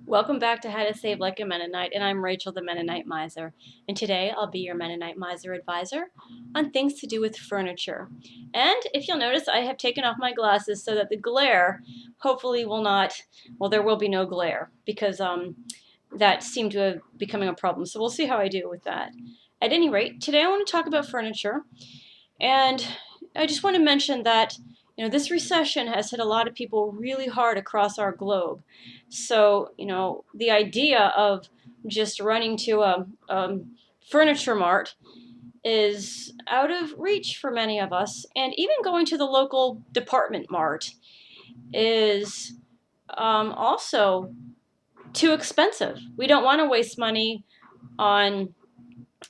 Welcome back to How to Save Like a Mennonite, and I'm Rachel, the Mennonite Miser. And today I'll be your Mennonite Miser advisor on things to do with furniture. And if you'll notice, I have taken off my glasses so that the glare hopefully will not, well, there will be no glare because that seemed to have becoming a problem. So we'll see how I do with that. At any rate, today I want to talk about furniture. And I just want to mention that this recession has hit a lot of people really hard across our globe. So, the idea of just running to a furniture mart is out of reach for many of us. And even going to the local department mart is also too expensive. We don't want to waste money on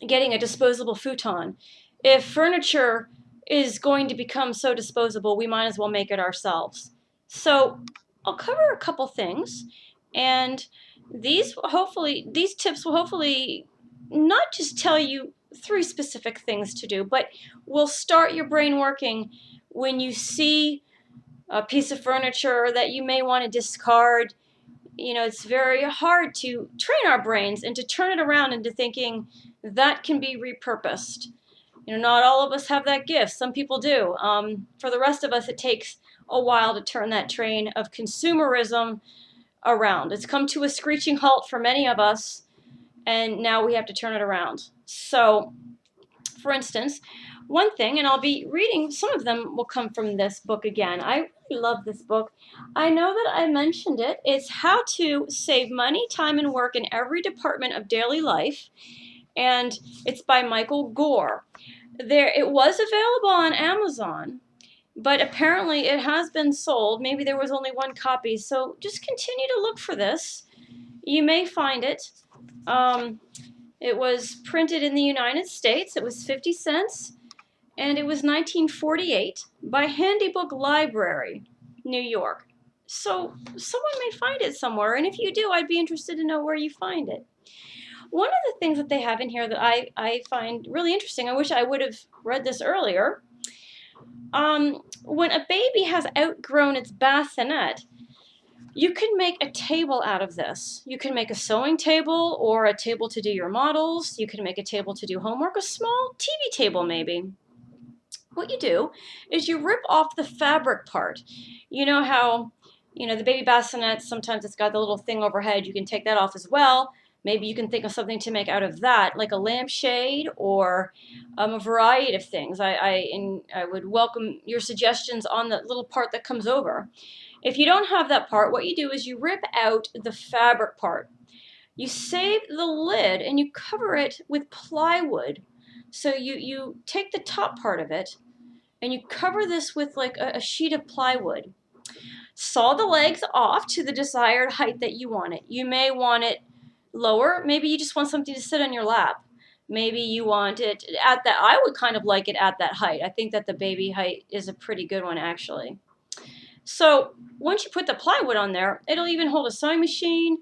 getting a disposable futon. If furniture is going to become so disposable, we might as well make it ourselves. So I'll cover a couple things, and these tips will hopefully not just tell you 3 specific things to do, but will start your brain working when you see a piece of furniture that you may want to discard. It's very hard to train our brains and to turn it around into thinking that can be repurposed. Not all of us have that gift. Some people do. For the rest of us, it takes a while to turn that train of consumerism around. It's come to a screeching halt for many of us, and now we have to turn it around. So, for instance, one thing, and I'll be reading, some of them will come from this book again. I really love this book. I know that I mentioned it. It's How to Save Money, Time, and Work in Every Department of Daily Life, and it's by Michael Gore. It was available on Amazon, but apparently it has been sold. Maybe there was only one copy, so just continue to look for this. You may find it. It was printed in the United States. It was 50 cents, and it was 1948 by Handy Book Library, New York. So someone may find it somewhere, and if you do, I'd be interested to know where you find it. One of the things that they have in here that I find really interesting, I wish I would have read this earlier. When a baby has outgrown its bassinet, you can make a table out of this. You can make a sewing table or a table to do your models. You can make a table to do homework, a small TV table maybe. What you do is you rip off the fabric part. You know how, the baby bassinet, sometimes it's got the little thing overhead. You can take that off as well. Maybe you can think of something to make out of that, like a lampshade or a variety of things. I would welcome your suggestions on the little part that comes over. If you don't have that part, what you do is you rip out the fabric part. You save the lid and you cover it with plywood. So you take the top part of it and you cover this with like a sheet of plywood. Saw the legs off to the desired height that you want it. You may want it lower. Maybe you just want something to sit on your lap. Maybe you want it at that. I would kind of like it at that height. I think that the baby height is a pretty good one, actually. So once you put the plywood on there, it'll even hold a sewing machine.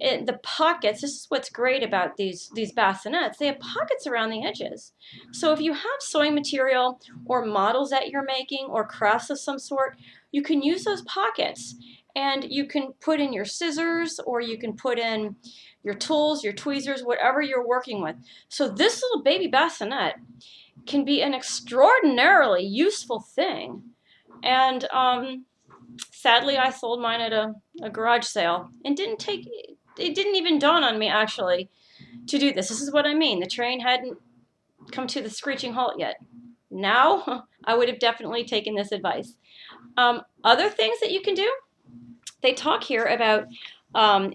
The pockets, this is what's great about these bassinets, they have pockets around the edges. So if you have sewing material or models that you're making or crafts of some sort, you can use those pockets. And you can put in your scissors, or you can put in your tools, your tweezers, whatever you're working with. So this little baby bassinet can be an extraordinarily useful thing. And sadly, I sold mine at a garage sale, and it didn't even dawn on me actually to do this. This is what I mean. The train hadn't come to the screeching halt yet. Now, I would have definitely taken this advice. Other things that you can do, they talk here about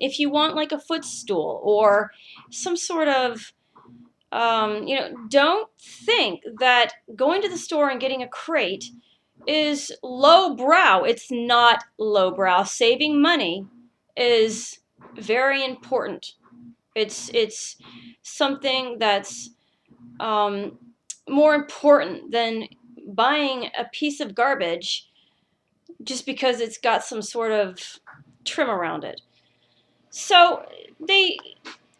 if you want like a footstool or some sort of, don't think that going to the store and getting a crate is lowbrow. It's not lowbrow. Saving money is very important. It's something that's more important than buying a piece of garbage just because it's got some sort of trim around it. So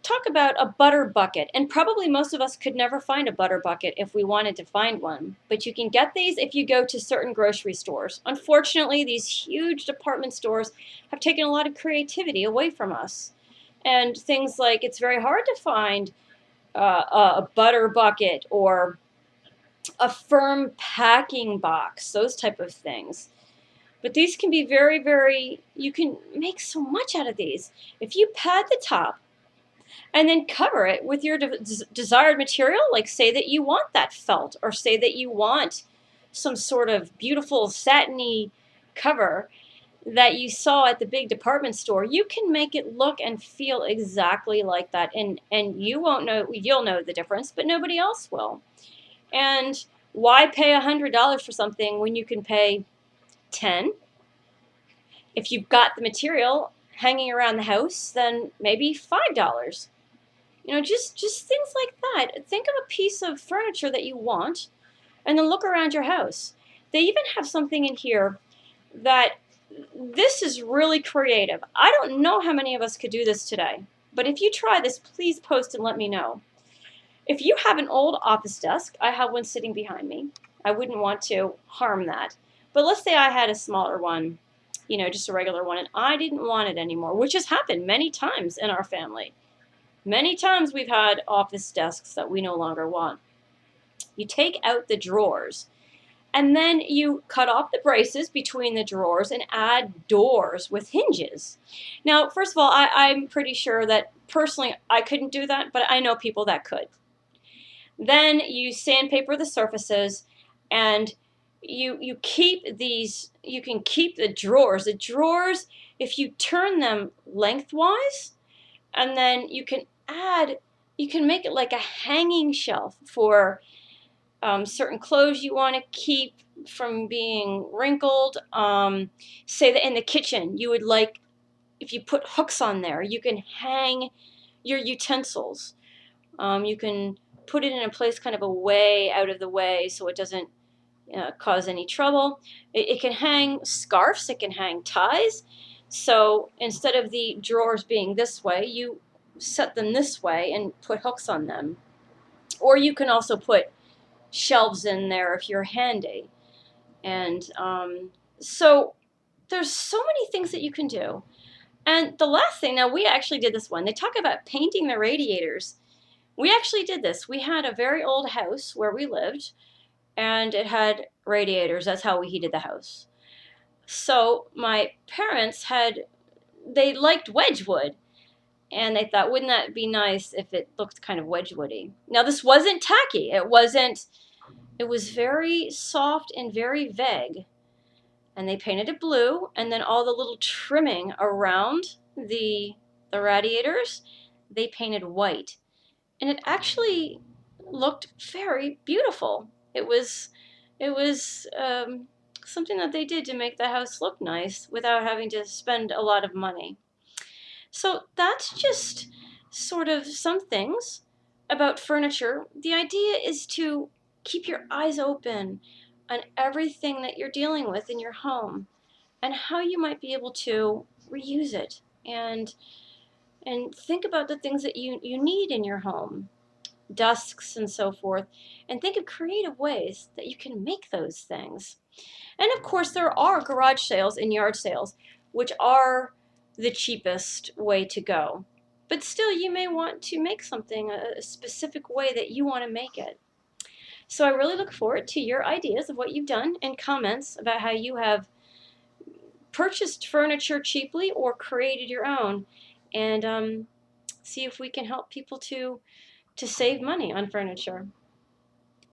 talk about a butter bucket, and probably most of us could never find a butter bucket if we wanted to find one, but you can get these if you go to certain grocery stores. Unfortunately, these huge department stores have taken a lot of creativity away from us, and things like it's very hard to find a butter bucket or a firm packing box, those type of things. But these can be very, very, you can make so much out of these. If you pad the top and then cover it with your desired material, like say that you want that felt, or say that you want some sort of beautiful satiny cover that you saw at the big department store, you can make it look and feel exactly like that, and you won't know, you'll know the difference, but nobody else will. And why pay $100 for something when you can pay 10? If you've got the material hanging around the house, then maybe $5. You know, just things like that. Think of a piece of furniture that you want, and then look around your house. They even have something in here that, this is really creative. I don't know how many of us could do this today, but if you try this, please post and let me know. If you have an old office desk, I have one sitting behind me. I wouldn't want to harm that. But let's say I had a smaller one, you know, just a regular one, and I didn't want it anymore, which has happened many times in our family. Many times we've had office desks that we no longer want. You take out the drawers, and then you cut off the braces between the drawers and add doors with hinges. Now, first of all, I'm pretty sure that personally I couldn't do that, but I know people that could. Then you sandpaper the surfaces, and you keep these, you can keep the drawers. The drawers, if you turn them lengthwise, and then you can add, you can make it like a hanging shelf for certain clothes you want to keep from being wrinkled. Say that in the kitchen, you would like, if you put hooks on there, you can hang your utensils. You can put it in a place kind of a way out of the way so it doesn't cause any trouble. It can hang scarves, it can hang ties. So instead of the drawers being this way, you set them this way and put hooks on them. Or you can also put shelves in there if you're handy. And so there's so many things that you can do. And the last thing, now we actually did this one. They talk about painting the radiators. We actually did this. We had a very old house where we lived, and it had radiators. That's how we heated the house. So my parents they liked Wedgwood, and they thought, wouldn't that be nice if it looked kind of Wedgwoody? Now, this wasn't tacky. It was very soft and very vague. And they painted it blue, and then all the little trimming around the radiators, they painted white. And it actually looked very beautiful. It was something that they did to make the house look nice without having to spend a lot of money. So that's just sort of some things about furniture. The idea is to keep your eyes open on everything that you're dealing with in your home and how you might be able to reuse it, and think about the things that you need in your home, desks and so forth, and think of creative ways that you can make those things. And of course, there are garage sales and yard sales, which are the cheapest way to go. But still, you may want to make something a specific way that you want to make it. So I really look forward to your ideas of what you've done and comments about how you have purchased furniture cheaply or created your own, and see if we can help people to save money on furniture.